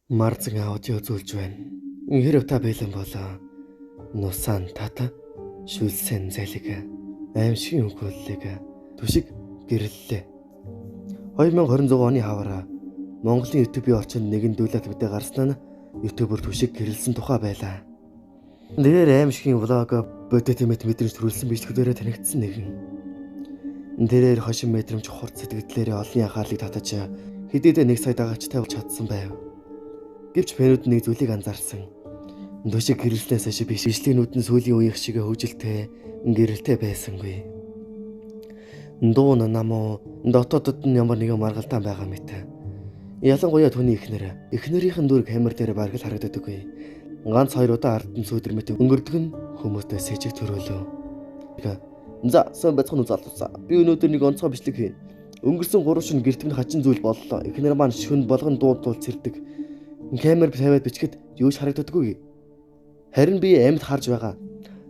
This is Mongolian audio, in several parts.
Марзан аудио зүйлж байна. Хэрэв та бэлэн болоо нусаан тата шүлсэн залиг аимшигын өгүүллэг түшиг гэрлэлээ. 2026 оны хавар Монголын YouTube-ийн орчинд нэгэн дүүлэлт мэдээ гарсан нь YouTube-оор түшиг гэрлсэн тухай байлаа. Дээр аимшигын влог бодитэмэт мэдрэмж төрүүлсэн бичлэгээрээ танигдсан нэгэн. Дээрээр хошин мэдрэмж хурц сэтгэлдлээрээ олонний анхаарлыг татаж хэдийдээ 1 сая дагагчтай болж чадсан байв. Гэвч фэнүүд нэг зүйлийг анзаарсан. Түшиг гэрлснээс хойш бичлэгнүүд нь сүүлийн үеийн шиг хөвжилтэй, гэрэлтэй байсангүй. Дуун намуу дотоодод нь ямар нэгэн маргалдаан байгаа мэт. Ялангуяа түүний эхнэрийнхэн дүр камер дээр бараг л харагддаггүй. Ганц 2 удаа ард нь сүйдэрмэт өнгөрдөг нь хүмүүстэй сэжиг төрөөлөө. За, сан бацхан залуусаа. Би өнөөдөр нэг онцгой бичлэг хийнэ. Өнгөрсөн 3 шөнө гэртмэн хачин зүйл боллоо. Эхнэр маань шөнө болгон дууд цэрдэг. Камер тавиад бичгэд юу ч харагддаггүй. Харин би амьд харж байгаа.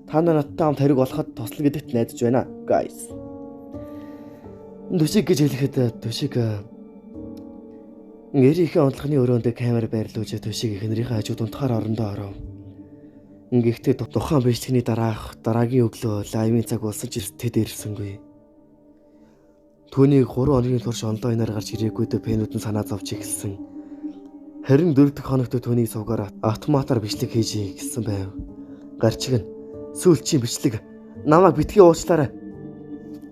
Та надтай хамт хэрэг болоход тослол гэдэгт найдаж байна, guys. Түшиг гэж хэлэхэд түшиг нэрийнхээ онцлогны өрөөнд камер байрлуулж түшиг эхнэрийнхээ хажууд унтахаар орондоо оров. Гэхдээ тухайн бичлэгний дараагийн өглөө лайвын цаг болсон ч тэд ирсэнгүй. Түүнийг 3 хоногийн турш онлайнаар гарч ирээгүй фэнүүд нь санаа зовж эхэлсэн. Харин 4 дахь хоногт түүний сувгаар автоматар бичлэг хийж гисэн байв. Гарчиг нь сүүлчийн бичлэг намайг битгий уучлаарай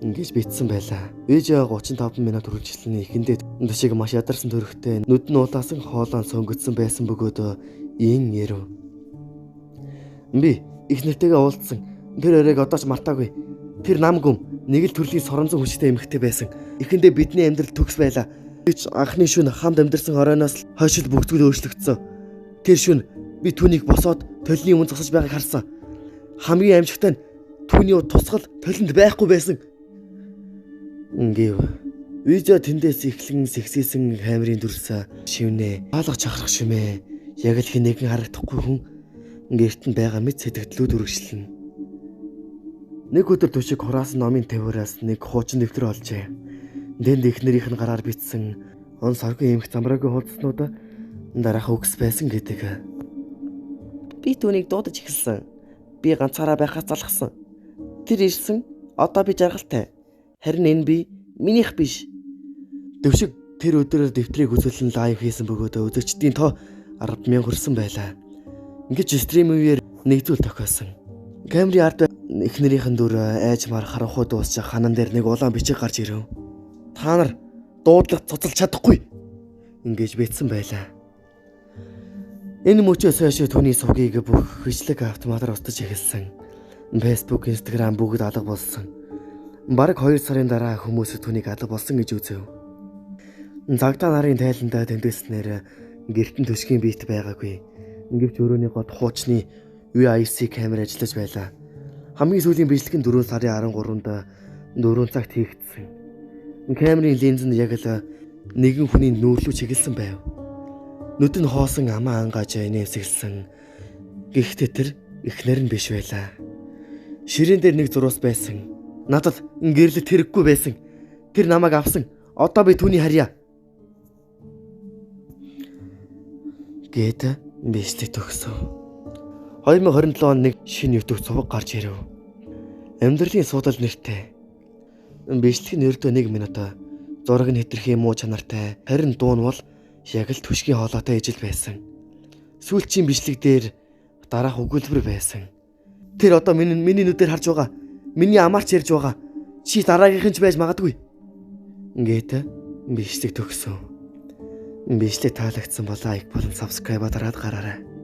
ингэж битсэн байлаа. Видео 35 минут үргэлжлэлийн эхэндээ түшиг маш ядарсан төрхтэй нүд нь улаасан хоолоо сөнгөцсөн байсан бөгөөд ийн ярив. Би их нэртэйгээ уулзсан. Тэр өрөөг одоо ч мартаагүй. Тэр нам гүм нэг л төрлийн соронзон хүчтэй эмэгтэй байсан. Эхэндээ бидний амьдрал төгс байлаа. Анхны шөнө хамт амьдарсан оройноос хойш бүгдгүй өөрчлөгдсөн. Тэр шөнө би түүнийг босоод толны өмнө зогсож байгааг харсан. Хамгийн амжигтай нь түүний тусгал толинд байхгүй байсан. Гэв. Видео тэндээс эхлэн сэгсээсэн камерын дүрсээ шивнэ. Хаалга чахрах шимээ. Яг л хинэгэн харагдахгүй хүн гэрт нь байгаа мэт сэтгэлдлүүд үргэлжлэнэ. Нэг өдөр түшиг хураас номын тавираас нэг хуучин дэвтэр олжээ. Дэнд эхнэрийнх нь гараар бичсэн он саргүй эмх замраагийн хуудснууд дараах үгс байсан гэдэг. Би түүнийг дуудаж эхэлсэн. Би ганцаараа байхаас залхсан. Тэр ирсэн. Одоо би жаргалтай. Харин энэ би минийх биш. Түшиг тэр өдөр дэвтрийг үзүүлэн лайв хийсэн бөгөөд үзэгчдийн тоо 10,000 хүрсэн байлаа. Ингээд стримээр нэг зүйл тохиосон. Камерын ард эхнэрийнхэн дүр айж мар харанхуй дуусчих ханан дээр нэг улаан бичиг гарч ирэв. Та нар дуудлага цуцалж чадахгүй ингэж битсэн байлаа. Энэ мөчөөс хойш түүний сувгийг бүх бичлэг автоматар устж эхэлсэн. Facebook, Instagram бүгд алга болсон. Бараг 2 сарын дараа хүмүүс түүнийг алга болсон гэж үзэв. Цагдаа нарын тайландаа тэмдэглэснээр гэртэн түшгийн биет байгаагүй. Ингивч өрөөний гот хуучны VIC камер ажиллаж байлаа. Хамгийн сүүлийн бичлэг нь 4 сарын 13-нд 4 цагт хийгдсэн. Камерын линз нь яг л нэгэн хүний нүүрлүү чиглэсэн байв. Нүд нь хоосон амаа ангааж нэмсэглсэн. Гэхдээ тэр эхнэр нь биш байлаа. Ширээн дээр нэг зурус байсан. Надад гэрлэлт хэрэггүй байсан. Тэр намайг авсан. Одоо би түүний харьяа. Гээд бичлэг төгсөв. 2027 он нэг шинэ YouTube цуваг гарч ирэв. Амьдралын суудал нэртэй. Бичлэг нь ердөө 1 минут. Зураг нь хэтэрхий муу чанартай. Харин дуу нь бол яг л түшгийн хоолойтой ижил байсан. Сүүлчийн бичлэг дээр дараах өгүүлбэр байсан. Тэр одоо миний нүдээр харж байгаа. Миний амаарч ярьж байгаа. Чи дараагийнх нь ч байж магадгүй. Ингээд бичлэг төгсөв. Бичлэг таалагдсан бол лайк болон subscribe дараад гараарай.